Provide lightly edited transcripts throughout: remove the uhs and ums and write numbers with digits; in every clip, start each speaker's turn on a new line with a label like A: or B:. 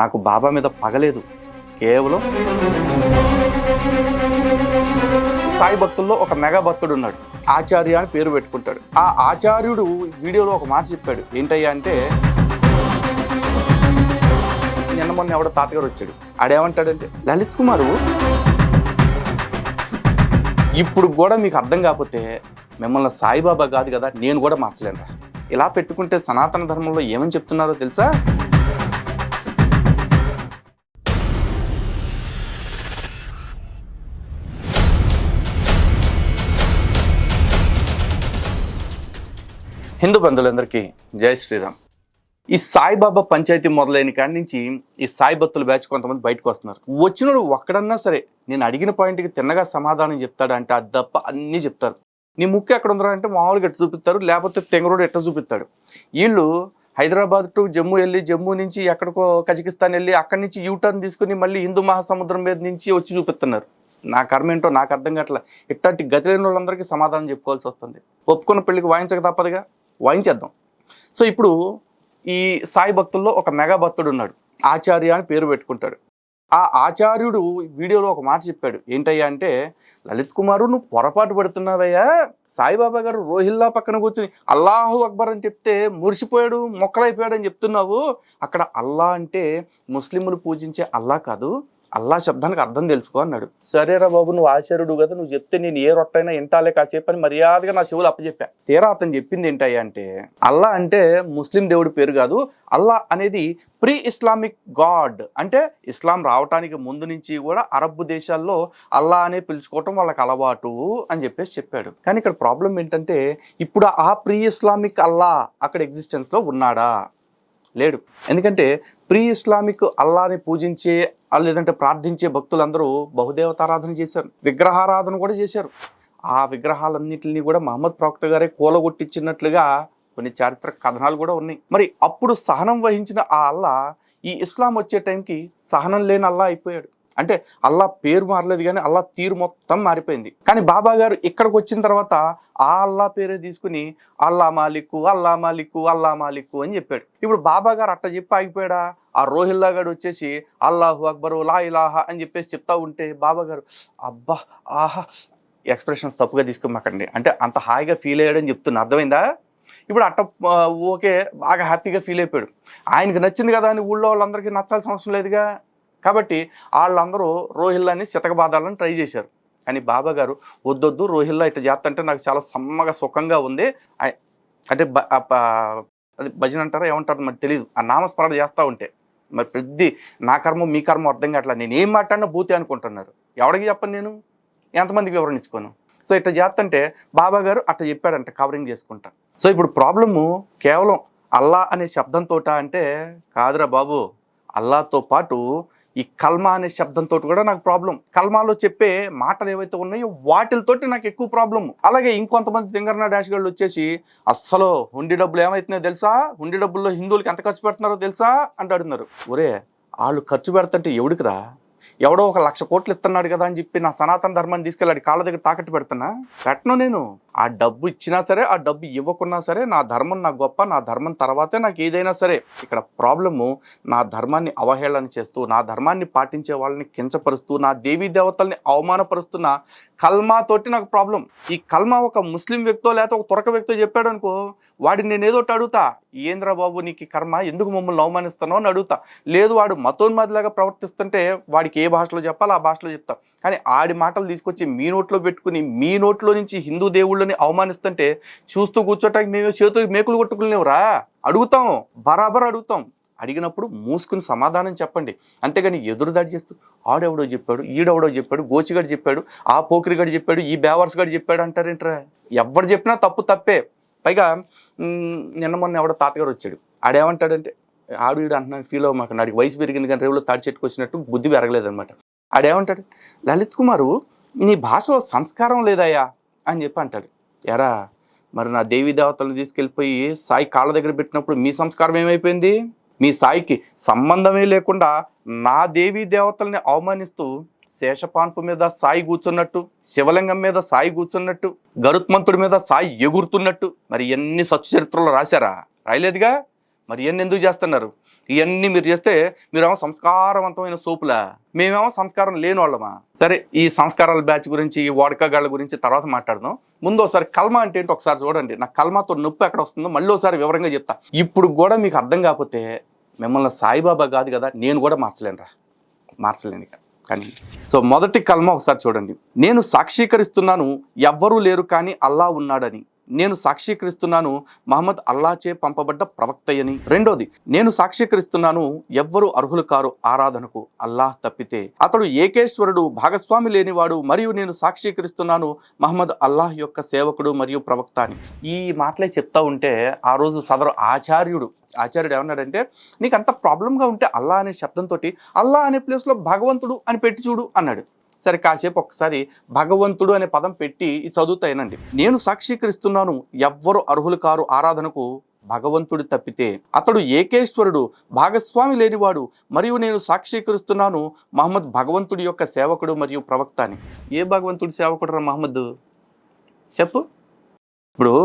A: నాకు బాబా మీద పగలేదు. కేవలం సాయి భక్తుల్లో ఒక మెగా భక్తుడు ఉన్నాడు. ఆచార్య అని పేరు పెట్టుకుంటాడు. ఆ ఆచార్యుడు వీడియోలో ఒక మాట చెప్పాడు. ఏంటయ్యా అంటే, నిన్న మొన్న ఎవడో తాతగారు వచ్చాడు. ఆడేమంటాడంటే, లలిత్ కుమారు ఇప్పుడు కూడా మీకు అర్థం కాకపోతే మిమ్మల్ని సాయిబాబా కాదు కదా, నేను కూడా మార్చలేను. ఇలా పెట్టుకుంటే సనాతన ధర్మంలో ఏమని చెప్తున్నారో తెలుసా? హిందూ బంధువులందరికీ జై శ్రీరామ్. ఈ సాయిబాబా పంచాయతీ మొదలైన కాడి నుంచి ఈ సాయి భక్తుల బ్యాచ్ కొంతమంది బయటకు వస్తున్నారు. వచ్చినోడు ఒక్కడన్నా సరే నేను అడిగిన పాయింట్కి తిన్నగా సమాధానం చెప్తాడంటే అది తప్ప అన్నీ చెప్తారు. నీ ముక్కు ఎక్కడ ఉందరా అంటే మామూలుగా ఎట్ట చూపిస్తారు, లేకపోతే తెంగరోడు ఎట్ట చూపిస్తాడు. వీళ్ళు హైదరాబాద్ టు జమ్మూ వెళ్ళి, జమ్మూ నుంచి ఎక్కడికో కజకిస్తాన్ వెళ్ళి, అక్కడి నుంచి యూటర్న్ తీసుకుని మళ్ళీ హిందూ మహాసముద్రం మీద నుంచి వచ్చి చూపిస్తున్నారు. నా కర్మ ఏంటో నాకు అర్థం కావట్లే. ఇట్లాంటి గతి లేని వాళ్ళందరికీ సమాధానం చెప్పుకోవాల్సి వస్తుంది. ఒప్పుకున్న పెళ్లికి వాయించక తప్పదుగా, వాయించేద్దాం. సో ఇప్పుడు ఈ సాయి భక్తుల్లో ఒక మెగా భక్తుడు ఉన్నాడు. ఆచార్య అని పేరు పెట్టుకుంటాడు. ఆ ఆచార్యుడు వీడియోలో ఒక మాట చెప్పాడు. ఏంటయ్యా అంటే, లలిత్ కుమారు నువ్వు పొరపాటు పడుతున్నావయ్యా. సాయిబాబా గారు రోహిల్లా పక్కన కూర్చుని అల్లాహు అక్బర్ అని చెప్తే మురిసిపోయాడు, మొక్కలైపోయాడు అని చెప్తున్నావు. అక్కడ అల్లా అంటే ముస్లింలు పూజించే అల్లా కాదు, అల్లా శబ్దానికి అర్థం తెలుసుకో అన్నాడు. సరేరా బాబు, నువ్వు ఆచార్యుడు కదా, నువ్వు చెప్తే నేను ఏ రొట్టైనా ఇంటాలే కాసేపు అని మర్యాదగా నా చెవులు అప్పచెప్పా. తీరా అతను చెప్పింది ఏంటయ్యా అంటే, అల్లా అంటే ముస్లిం దేవుడి పేరు కాదు, అల్లా అనేది ప్రీ ఇస్లామిక్ గాడ్. అంటే ఇస్లాం రావటానికి ముందు నుంచి కూడా అరబ్ దేశాల్లో అల్లా అనే పిలుచుకోవటం వాళ్ళకి అలవాటు అని చెప్పాడు. కానీ ఇక్కడ ప్రాబ్లం ఏంటంటే, ఇప్పుడు ఆ ప్రీ ఇస్లామిక్ అల్లా అక్కడ ఎగ్జిస్టెన్స్లో ఉన్నాడా? లేడు. ఎందుకంటే ప్రీ ఇస్లామిక్ అల్లాని పూజించే లేదంటే ప్రార్థించే భక్తులందరూ బహుదేవతారాధన చేశారు, విగ్రహారాధన కూడా చేశారు. ఆ విగ్రహాలన్నింటినీ కూడా మహమ్మద్ ప్రవక్త గారే కూలగొట్టించినట్లుగా కొన్ని చారిత్రక కథనాలు కూడా ఉన్నాయి. మరి అప్పుడు సహనం వహించిన ఆ అల్లా ఈ ఇస్లాం వచ్చే టైంకి సహనం లేని అల్లా అయిపోయాడు. అంటే అల్లా పేరు మారలేదు కానీ అల్లా తీరు మొత్తం మారిపోయింది. కానీ బాబా గారు ఇక్కడికి వచ్చిన తర్వాత ఆ అల్లా పేరే తీసుకుని అల్లా మాలిక్కు, అల్లా మాలిక్కు, అల్లా మాలిక్కు అని చెప్పాడు. ఇప్పుడు బాబా గారు అట్ట చెప్పి ఆగిపోయాడా? ఆ రోహిల్లా గారు వచ్చేసి అల్లాహు అక్బరు లా ఇలాహా అని చెప్పేసి చెప్తా ఉంటే బాబా గారు అబ్బా ఆహా, ఎక్స్ప్రెషన్స్ తప్పుగా తీసుకోమాకండి, అంటే అంత హాయిగా ఫీల్ అయ్యాడని చెప్తున్నా, అర్థమైందా? ఇప్పుడు అట్ట ఓకే, బాగా హ్యాపీగా ఫీల్ అయిపోయాడు. ఆయనకి నచ్చింది కదా అని ఊళ్ళో వాళ్ళందరికీ నచ్చాల్సిన అవసరం లేదుగా. కాబట్టి వాళ్ళందరూ రోహిల్లాని చితకబాదాలని ట్రై చేశారు. కానీ బాబా గారు వద్దొద్దు, రోహిల్లా ఇట్లా చేస్తంటే నాకు చాలా సమ్మగా సుఖంగా ఉంది, అంటే అది భజన అంటారా ఏమంటారు మరి తెలియదు, ఆ నామస్మరణ చేస్తూ ఉంటే మరి ప్రతి నా కర్మ మీ కర్మ అర్థం కావట్లా, నేను ఏం మాట్లాడినా భూతి అనుకుంటున్నారు. ఎవరికి చెప్పను, నేను ఎంతమందికి వివరణ ఇచ్చుకోను. సో ఇట్లా చేస్తంటే బాబా గారు అట్లా చెప్పాడంట కవరింగ్ చేసుకుంటా. సో ఇప్పుడు ప్రాబ్లము కేవలం అల్లా అనే శబ్దంతో అంటే కాదురా బాబు, అల్లాతో పాటు ఈ కల్మా అనే శబ్దంతో కూడా నాకు ప్రాబ్లం. కల్మాలో చెప్పే మాటలు ఏవైతే ఉన్నాయో వాటితోటి నాకు ఎక్కువ ప్రాబ్లం. అలాగే ఇంకొంతమంది తింగరనా డాష్ గాళ్ళు వచ్చేసి అస్సలు హుండీ డబ్బులు ఏమవుతున్నాయో తెలుసా, హుండీ డబ్బుల్లో హిందువులకి ఎంత ఖర్చు పెడుతున్నారో తెలుసా అంటే అడుగుతున్నారు. ఒరే, వాళ్ళు ఖర్చు పెడతంటే ఎవడికిరా? ఎవడో 1,00,000 కోట్లు ఇస్తున్నాడు కదా అని చెప్పి నా సనాతన ధర్మాన్ని తీసుకెళ్ళాడు కాళ్ళ దగ్గర తాకట్టు పెట్టను నేను. ఆ డబ్బు ఇచ్చినా సరే, ఆ డబ్బు ఇవ్వకున్నా సరే, నా ధర్మం నాకు గొప్ప, నా ధర్మం తర్వాతే నాకు ఏదైనా సరే. ఇక్కడ ప్రాబ్లము నా ధర్మాన్ని అవహేళన చేస్తూ, నా ధర్మాన్ని పాటించే వాళ్ళని కించపరుస్తూ, నా దేవీ దేవతల్ని అవమానపరుస్తున్న కల్మాతోటి నాకు ప్రాబ్లం. ఈ కల్మా ఒక ముస్లిం వ్యక్తో లేకపోతే ఒక తురక వ్యక్తో చెప్పాడు అనుకో, వాడిని నేను ఏదో అడుగుతా, ఏంద్రా బాబు నీకు కర్మ, ఎందుకు మమ్మల్ని అవమానిస్తున్నావు అని అడుగుతా. లేదు వాడు మతోన్మాదిలాగా ప్రవర్తిస్తుంటే వాడికి ఏ భాషలో చెప్పాలో ఆ భాషలో చెప్తా. కానీ ఆడి మాటలు తీసుకొచ్చి మీ నోట్లో పెట్టుకుని మీ నోట్లో నుంచి హిందూ దేవుళ్ళని అవమానిస్తుంటే చూస్తూ కూర్చోటానికి మేము చేతులకు మేకులు కొట్టుకునేవరా? అడుగుతాం, బరాబర్ అడుగుతాం. అడిగినప్పుడు మూసుకుని సమాధానం చెప్పండి. అంతేగాని ఎదురుదాడి చేస్తూ ఆడెవడో చెప్పాడు, ఈడెవడో చెప్పాడు, గోచిగాడు చెప్పాడు, ఆ పోకిరిగాడు చెప్పాడు, ఈ బేవర్స్ గాడు చెప్పాడు అంటారేంట్రా? ఎవరు చెప్పినా తప్పే. పైగా నిన్న మొన్న ఎవడో తాతగారు వచ్చాడు. ఆడేమంటాడంటే, ఆడు ఈడు అంటున్నాను ఫీల్ అవ్వమాక, నాడికి వయసు పెరిగింది కానీ రేవులో తాడి చెట్టుకు వచ్చినట్టు బుద్ధి పెరగలేదనమాట. ఆడేమంటాడు, లలిత్ కుమారు నీ భాషలో సంస్కారం లేదయ్యా అని చెప్పి అంటాడు. ఎరా మరి నా దేవీ దేవతలను తీసుకెళ్ళిపోయి సాయి కాళ్ళ దగ్గర పెట్టినప్పుడు మీ సంస్కారం ఏమైపోయింది? మీ సాయికి సంబంధమే లేకుండా నా దేవీ దేవతల్ని అవమానిస్తూ శేషపాన్పు మీద సాయి కూర్చున్నట్టు, శివలింగం మీద సాయి కూర్చున్నట్టు, గరుత్మంతుడి మీద సాయి ఎగురుతున్నట్టు మరి ఎన్ని సత్య చరిత్రలో రాశారా? రాయలేదుగా. మరి ఎన్ని ఎందుకు చేస్తున్నారు? ఇవన్నీ మీరు చేస్తే మీరేమో సంస్కారవంతమైన సోపులా, మేమేమో సంస్కారం లేని వాళ్ళమా? సరే, ఈ సంస్కారాల బ్యాచ్ గురించి, ఈ వాడకగాళ్ళ గురించి తర్వాత మాట్లాడదాం. ముందు ఒకసారి కల్మా అంటే ఏంటి ఒకసారి చూడండి. నాకు కల్మాతో నొప్పి ఎక్కడ వస్తుందో మళ్ళీ ఒకసారి వివరంగా చెప్తా. ఇప్పుడు కూడా మీకు అర్థం కాకపోతే మిమ్మల్ని సాయిబాబా కాదు కదా, నేను కూడా మార్చలేను ఇక. కానీ సో మొదటి కల్మా ఒకసారి చూడండి. నేను సాక్షీకరిస్తున్నాను ఎవ్వరూ లేరు కానీ అల్లా ఉన్నాడని. నేను సాక్షీకరిస్తున్నాను మహమ్మద్ అల్లాచే పంపబడ్డ ప్రవక్తయని. రెండోది, నేను సాక్షీకరిస్తున్నాను ఎవ్వరు అర్హులు కారు ఆరాధనకు అల్లాహ్ తప్పితే, అతడు ఏకేశ్వరుడు, భాగస్వామి లేనివాడు, మరియు నేను సాక్షీకరిస్తున్నాను మహమ్మద్ అల్లాహ్ యొక్క సేవకుడు మరియు ప్రవక్త అని. ఈ మాటలే చెప్తా ఉంటే ఆ రోజు సదరు ఆచార్యుడు ఏమన్నాడంటే, నీకు అంత ప్రాబ్లంగా ఉంటే అల్లా అనే శబ్దంతో అల్లా అనే ప్లేస్లో భగవంతుడు అని పెట్టి చూడు అన్నాడు. సరే, కాసేపు ఒక్కసారి భగవంతుడు అనే పదం పెట్టి చదువుతాయనండి. నేను సాక్షీకరిస్తున్నాను ఎవ్వరు అర్హులు కారు ఆరాధనకు భగవంతుడి తప్పితే, అతడు ఏకేశ్వరుడు, భాగస్వామి లేనివాడు, మరియు నేను సాక్షీకరిస్తున్నాను మహమ్మద్ భగవంతుడి యొక్క సేవకుడు మరియు ప్రవక్త అని. ఏ భగవంతుడి సేవకుడు రా మహమ్మద్? చెప్పు. ఇప్పుడు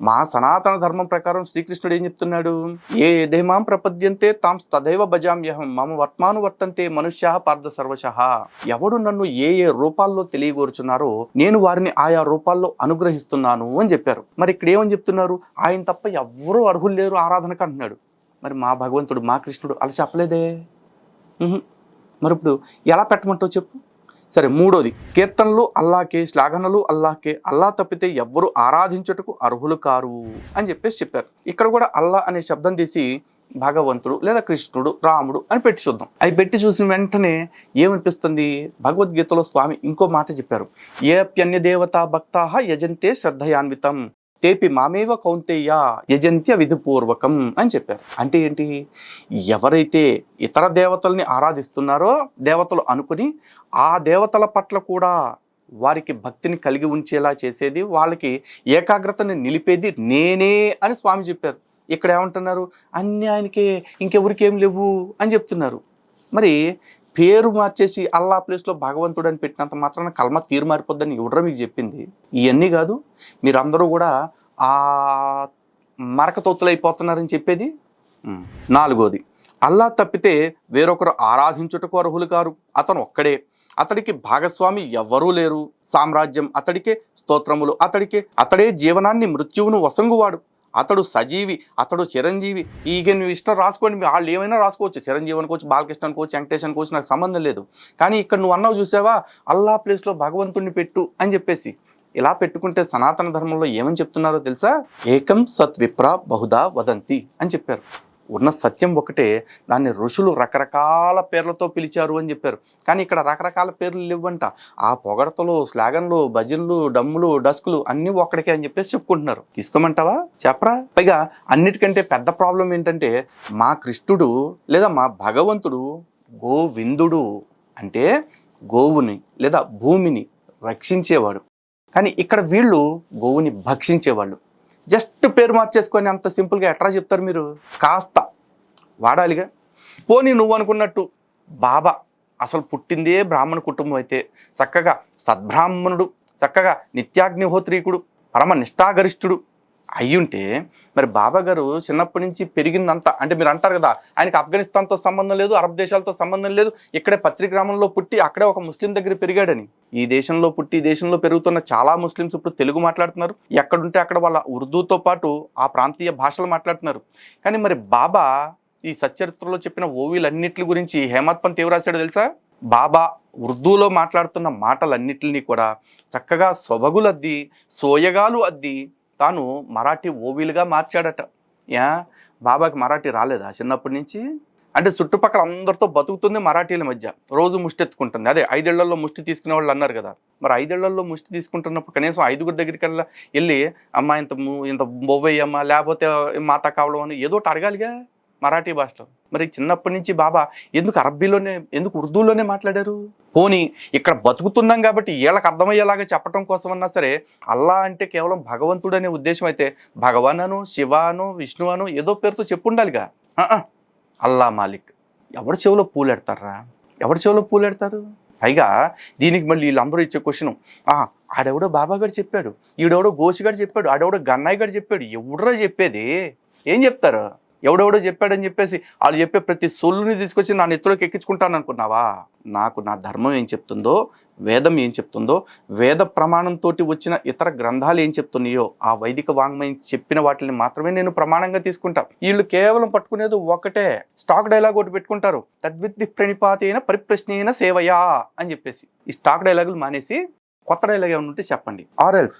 A: మా సనాతన ధర్మం ప్రకారం శ్రీకృష్ణుడు ఏం చెప్తున్నాడు? ఏ దేమాం ప్రపద్యంతే తాం తదైవ భజామ్యహం మమ వర్త్మాను వర్తంతే మనుష్య పార్థ సర్వశః. ఎవడు నన్ను ఏ ఏ రూపాల్లో తెలియగోరుచున్నారో నేను వారిని ఆయా రూపాల్లో అనుగ్రహిస్తున్నాను అని చెప్పారు. మరి ఇక్కడ ఏమని చెప్తున్నారు? ఆయన తప్ప ఎవ్వరూ అర్హులు లేరు ఆరాధనకు అంటున్నాడు. మరి మా భగవంతుడు, మా కృష్ణుడు అలా చెప్పలేదే. మరి ఇప్పుడు ఎలా పెట్టమంటావు చెప్పు. సరే, మూడోది, కీర్తనలు అల్లాకే, శ్లాఘనలు అల్లాకే, అల్లా తప్పితే ఎవ్వరు ఆరాధించుటకు అర్హులు కారు అని చెప్పారు. ఇక్కడ కూడా అల్లా అనే శబ్దం తీసి భగవంతుడు లేదా కృష్ణుడు, రాముడు అని పెట్టి చూద్దాం. అవి పెట్టి చూసిన వెంటనే ఏమనిపిస్తుంది? భగవద్గీతలో స్వామి ఇంకో మాట చెప్పారు. ఏప్యన్య దేవతా భక్తాః యజంతే శ్రద్ధయాన్వితం తేపి మామేవ కౌంతేయ యజంత్య విధిపూర్వకం అని చెప్పారు. అంటే ఏంటి? ఎవరైతే ఇతర దేవతల్ని ఆరాధిస్తున్నారో, దేవతలు అనుకుని ఆ దేవతల పట్ల కూడా వారికి భక్తిని కలిగి ఉంచేలా చేసేది, వాళ్ళకి ఏకాగ్రతని నిలిపేది నేనే అని స్వామి చెప్పారు. ఇక్కడ ఏమంటున్నారు? అన్యాయానికే, ఇంకెవరికేం లేవు అని చెప్తున్నారు. మరి పేరు మార్చేసి అల్లా ప్లేస్లో భగవంతుడు అని పెట్టినంత మాత్రాన కల్మ తీరు మారిపోద్దని ఎవడరా మీకు చెప్పింది? ఇవన్నీ కాదు, మీరందరూ కూడా ఆ మరకతోతులు అయిపోతున్నారని చెప్పేది. నాలుగోది, అల్లా తప్పితే వేరొకరు ఆరాధించుటకు అర్హులు కారు. అతను ఒక్కడే, అతడికి భాగస్వామి ఎవ్వరూ లేరు. సామ్రాజ్యం అతడికే, స్తోత్రములు అతడికే, అతడే జీవనాన్ని మృత్యువును వసంగువాడు. అతడు సజీవి, అతడు చిరంజీవి. ఈగ నువ్వు ఇష్టం రాసుకోండి, వాళ్ళు ఏమైనా రాసుకోవచ్చు, చిరంజీవి అనుకోవచ్చు, బాలకృష్ణ అనుకోవచ్చు, వెంకటేష్ అనుకోవచ్చు, నాకు సంబంధం లేదు. కానీ ఇక్కడ నువ్వు అన్నావు చూసావా, అల్లా ప్లేస్లో భగవంతుడిని పెట్టు అని చెప్పేసి. ఇలా పెట్టుకుంటే సనాతన ధర్మంలో ఏమని చెప్తున్నారో తెలుసా? ఏకం సత్ విప్ర బహుదా వదంతి అని చెప్పారు. ఉన్న సత్యం ఒకటే, దాన్ని ఋషులు రకరకాల పేర్లతో పిలిచారు అని చెప్పారు. కానీ ఇక్కడ రకరకాల పేర్లు లేవంట. ఆ పొగడతలు, స్లాగన్లు, భజనలు, డమ్ములు, డస్కులు అన్నీ ఒక్కడికే అని చెప్పేసి చెప్పుకుంటున్నారు. తీసుకోమంటావా? చెప్పరా? పైగా అన్నిటికంటే పెద్ద ప్రాబ్లం ఏంటంటే, మా కృష్ణుడు లేదా మా భగవంతుడు గోవిందుడు, అంటే గోవుని లేదా భూమిని రక్షించేవాడు. కానీ ఇక్కడ వీళ్ళు గోవుని భక్షించేవాళ్ళు. జస్ట్ పేరు మార్చేసుకొని అంత సింపుల్గా ఎట్లా చెప్తారు మీరు? కాస్త వాడాలిగా. పోనీ నువ్వు అనుకున్నట్టు బాబా అసలు పుట్టిందే బ్రాహ్మణ కుటుంబం అయితే, చక్కగా సద్బ్రాహ్మణుడు, చక్కగా నిత్యాగ్నిహోత్రీకుడు, పరమ నిష్ఠాగరిష్ఠుడు అయ్యుంటే, మరి బాబా గారు చిన్నప్పటి నుంచి పెరిగిందంతా, అంటే మీరు అంటారు కదా ఆయనకి ఆఫ్ఘనిస్తాన్తో సంబంధం లేదు, అరబ్ దేశాలతో సంబంధం లేదు, ఇక్కడే పత్రి గ్రామంలో పుట్టి అక్కడే ఒక ముస్లిం దగ్గర పెరిగాడని. ఈ దేశంలో పుట్టి ఈ దేశంలో పెరుగుతున్న చాలా ముస్లిమ్స్ ఇప్పుడు తెలుగు మాట్లాడుతున్నారు. ఎక్కడుంటే అక్కడ వాళ్ళ ఉర్దూతో పాటు ఆ ప్రాంతీయ భాషలు మాట్లాడుతున్నారు. కానీ మరి బాబా ఈ సచ్చరిత్రలో చెప్పిన ఓవీలన్నిటి గురించి హేమత్ పంత్ ఏం రాశాడో తెలుసా? బాబా ఉర్దూలో మాట్లాడుతున్న మాటలన్నిటిని కూడా చక్కగా సొబగులద్ది, సోయగాలు అద్ది తాను మరాఠీ ఓవీలుగా మార్చాడట. బాబాకి మరాఠీ రాలేదా చిన్నప్పటి నుంచి? అంటే చుట్టుపక్కల అందరితో బతుకుతుంది మరాఠీల మధ్య, రోజు ముష్టి ఎత్తుకుంటుంది. అదే 5 ఏళ్లలో ముష్టి తీసుకునే వాళ్ళు అన్నారు కదా. మరి 5 ఏళ్లలో ముష్టి తీసుకుంటున్నప్పుడు కనీసం 5గురి దగ్గరికి వెళ్ళి అమ్మ ఇంత బొవ్వయ్యమ్మ, లేకపోతే మాత కావడం అని ఏదో ఒకటి అడగాలిగా మరాఠీ భాషలో. మరి చిన్నప్పటి నుంచి బాబా ఎందుకు అరబ్బీలోనే, ఎందుకు ఉర్దూలోనే మాట్లాడారు? పోనీ ఇక్కడ బతుకుతున్నాం కాబట్టి వీళ్ళకి అర్థమయ్యేలాగా చెప్పడం కోసమన్నా సరే, అల్లా అంటే కేవలం భగవంతుడు అనే ఉద్దేశం అయితే భగవాన్ అను, శివ అను, విష్ణు అను ఏదో పేరుతో చెప్పుండాలిగా. అల్లా మాలిక్. ఎవరి చెవిలో పూలెడతారా? ఎవరి చెవిలో పూలెడతారు? పైగా దీనికి మళ్ళీ వీళ్ళందరూ ఇచ్చే క్వశ్చన్, ఆడెవడో బాబా గారు చెప్పాడు, ఈడెవడో గోషి గారు చెప్పాడు, ఆడెవడో గన్నాయి గారు చెప్పాడు. ఎవడరా చెప్పేది? ఏం చెప్తారు? ఎవడెవడో చెప్పాడని చెప్పేసి వాళ్ళు చెప్పే ప్రతి సొల్లుని తీసుకొచ్చి నా నెత్తిలోకి ఎక్కించుకుంటాను అనుకున్నావా? నాకు నా ధర్మం ఏం చెప్తుందో, వేదం ఏం చెప్తుందో, వేద ప్రమాణంతో వచ్చిన ఇతర గ్రంథాలు ఏం చెప్తున్నాయో ఆ వైదిక వాంగ్మయం చెప్పిన వాటిని మాత్రమే నేను ప్రమాణంగా తీసుకుంటా. వీళ్ళు కేవలం పట్టుకునేది ఒకటే స్టాక్ డైలాగ్ ఒకటి పెట్టుకుంటారు, తద్విద్ది ప్రణిపాతైన పరిప్రశ్నైన సేవయా అని చెప్పేసి. ఈ స్టాక్ డైలాగులు మానేసి కొత్త డైలాగ్ ఏమైనా ఉంటే చెప్పండి. ఆర్ఎల్స్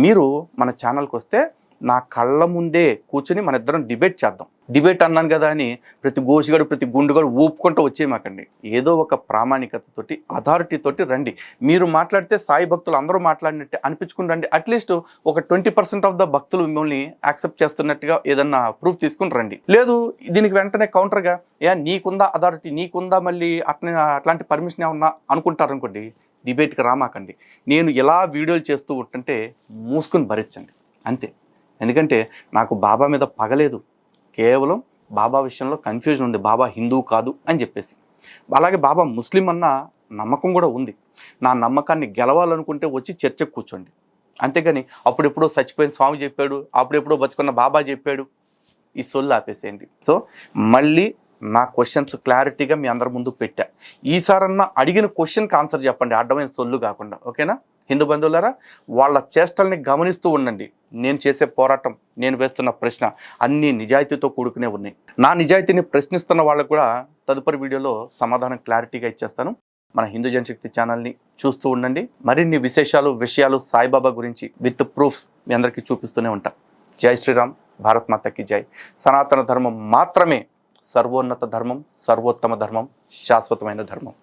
A: మీరు మన ఛానల్కి వస్తే నా కళ్ళ ముందే కూర్చొని మన ఇద్దరం డిబేట్ చేద్దాం. డిబేట్ అన్నాను కదా అని ప్రతి గోషిగాడు ప్రతి గుండుగాడు ఊపుకుంటూ వచ్చేయమాకండి. ఏదో ఒక ప్రామాణికతతోటి అథారిటీతోటి రండి. మీరు మాట్లాడితే సాయి భక్తులు అందరూ మాట్లాడినట్టే అనిపించుకుని రండి. అట్లీస్ట్ ఒక 20% ఆఫ్ ద భక్తులు మిమ్మల్ని యాక్సెప్ట్ చేస్తున్నట్టుగా ఏదన్నా ప్రూఫ్ తీసుకుని రండి. లేదు దీనికి వెంటనే కౌంటర్గా నీకుందా అథారిటీ, నీకుందా మళ్ళీ అట్లాంటి పర్మిషన్ ఏమన్నా అనుకుంటారు అనుకోండి, డిబేట్కి రామాకండి. నేను ఇలా వీడియోలు చేస్తూ ఉంటుంటే మూసుకుని భరించండి అంతే. ఎందుకంటే నాకు బాబా మీద పగలేదు, కేవలం బాబా విషయంలో కన్ఫ్యూజన్ ఉంది, బాబా హిందువు కాదు అని చెప్పేసి. అలాగే బాబా ముస్లిం అన్న నమ్మకం కూడా ఉంది. నా నమ్మకాన్ని గెలవాలనుకుంటే వచ్చి చర్చకు కూర్చోండి. అంతేగాని అప్పుడెప్పుడో చచ్చిపోయిన స్వామి చెప్పాడు, అప్పుడెప్పుడో బతుకున్న బాబా చెప్పాడు, ఈ సొల్లు ఆపేసేయండి. సో మళ్ళీ నా క్వశ్చన్స్ క్లారిటీగా మీ అందరి ముందు పెట్టా. ఈసారన్నా అడిగిన క్వశ్చన్కి ఆన్సర్ చెప్పండి, అడ్డమైన సొల్లు కాకుండా. ఓకేనా? హిందూ బంధువులారా, వాళ్ళ చేష్టల్ని గమనిస్తూ ఉండండి. నేను చేసే పోరాటం, నేను వేస్తున్న ప్రశ్న అన్నీ నిజాయితీతో కూడుకునే ఉన్నాయి. నా నిజాయితీని ప్రశ్నిస్తున్న వాళ్ళకు కూడా తదుపరి వీడియోలో సమాధానం క్లారిటీగా ఇచ్చేస్తాను. మన హిందూ జనశక్తి ఛానల్ని చూస్తూ ఉండండి. మరిన్ని విషయాలు సాయిబాబా గురించి విత్ ప్రూఫ్స్ మీ అందరికీ చూపిస్తూనే ఉంటా. జై శ్రీరామ్, భారత్ మాతకి జై. సనాతన ధర్మం మాత్రమే సర్వోన్నత ధర్మం, సర్వోత్తమ ధర్మం, శాశ్వతమైన ధర్మం.